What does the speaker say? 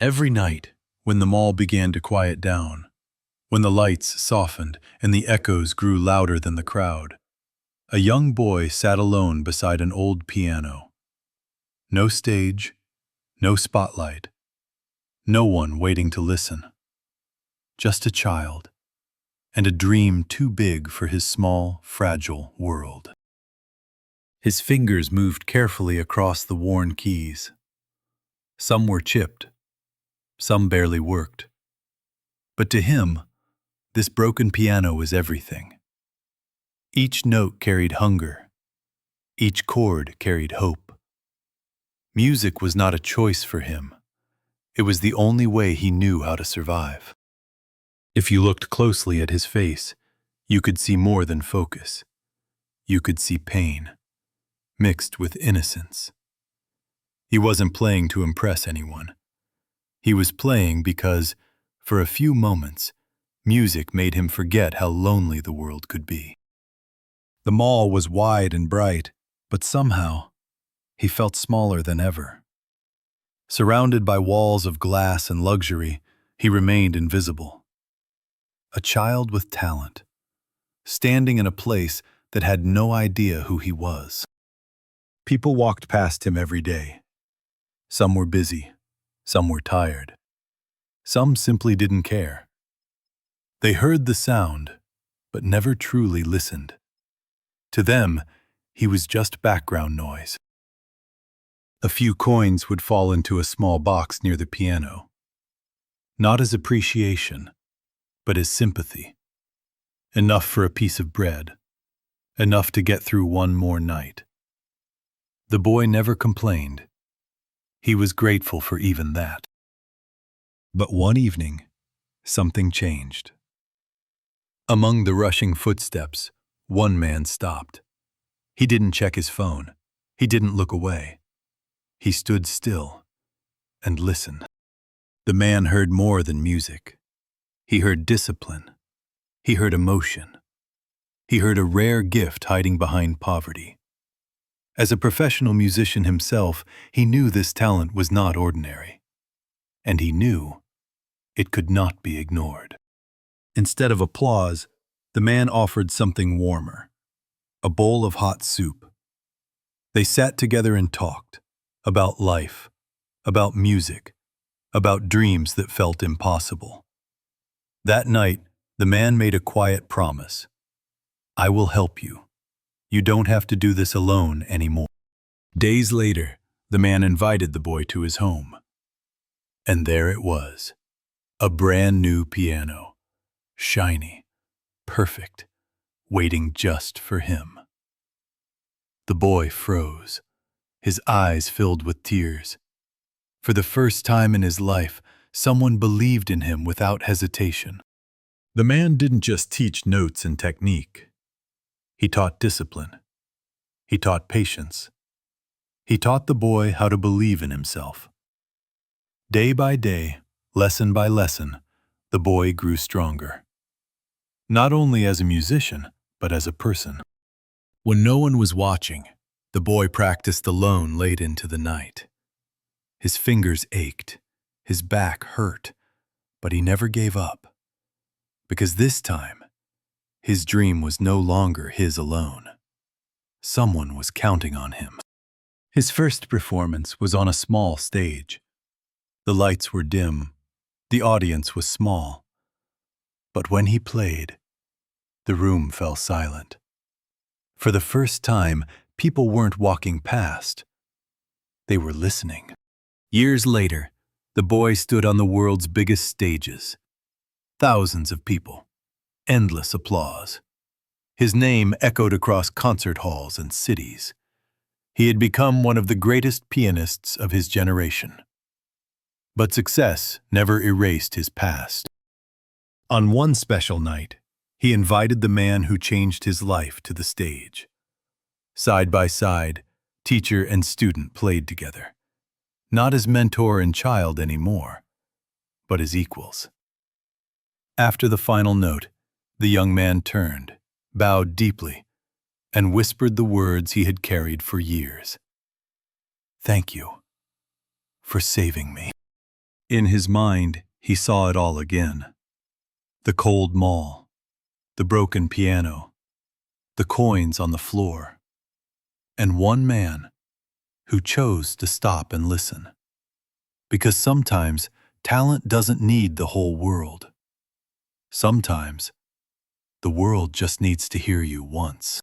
Every night, when the mall began to quiet down, when the lights softened and the echoes grew louder than the crowd, a young boy sat alone beside an old piano. No stage, no spotlight, no one waiting to listen. Just a child, and a dream too big for his small, fragile world. His fingers moved carefully across the worn keys. Some were chipped, some barely worked. But to him, this broken piano was everything. Each note carried hunger. Each chord carried hope. Music was not a choice for him. It was the only way he knew how to survive. If you looked closely at his face, you could see more than focus. You could see pain, mixed with innocence. He wasn't playing to impress anyone. He was playing because, for a few moments, music made him forget how lonely the world could be. The mall was wide and bright, but somehow, he felt smaller than ever. Surrounded by walls of glass and luxury, he remained invisible. A child with talent, standing in a place that had no idea who he was. People walked past him every day. Some were busy, some were tired. Some simply didn't care. They heard the sound, but never truly listened. To them, he was just background noise. A few coins would fall into a small box near the piano. Not as appreciation, but as sympathy. Enough for a piece of bread. Enough to get through one more night. The boy never complained. He was grateful for even that. But one evening, something changed. Among the rushing footsteps, one man stopped. He didn't check his phone. He didn't look away. He stood still and listened. The man heard more than music. He heard discipline. He heard emotion. He heard a rare gift hiding behind poverty. As a professional musician himself, he knew this talent was not ordinary. And he knew it could not be ignored. Instead of applause, the man offered something warmer, a bowl of hot soup. They sat together and talked about life, about music, about dreams that felt impossible. That night, the man made a quiet promise. I will help you. You don't have to do this alone anymore. Days later, the man invited the boy to his home. And there it was, a brand new piano, shiny, perfect, waiting just for him. The boy froze, his eyes filled with tears. For the first time in his life, someone believed in him without hesitation. The man didn't just teach notes and technique. He taught discipline. He taught patience. He taught the boy how to believe in himself. Day by day, lesson by lesson, the boy grew stronger. Not only as a musician, but as a person. When no one was watching, the boy practiced alone late into the night. His fingers ached, his back hurt, but he never gave up. Because this time, his dream was no longer his alone. Someone was counting on him. His first performance was on a small stage. The lights were dim, the audience was small. But when he played, the room fell silent. For the first time, people weren't walking past. They were listening. Years later, the boy stood on the world's biggest stages. Thousands of people. Endless applause. His name echoed across concert halls and cities. He had become one of the greatest pianists of his generation. But success never erased his past. On one special night, he invited the man who changed his life to the stage. Side by side, teacher and student played together. Not as mentor and child anymore, but as equals. After the final note, the young man turned, bowed deeply, and whispered the words he had carried for years. Thank you for saving me. In his mind, he saw it all again. The cold mall, the broken piano, the coins on the floor, and one man who chose to stop and listen. Because sometimes talent doesn't need the whole world. Sometimes the world just needs to hear you once.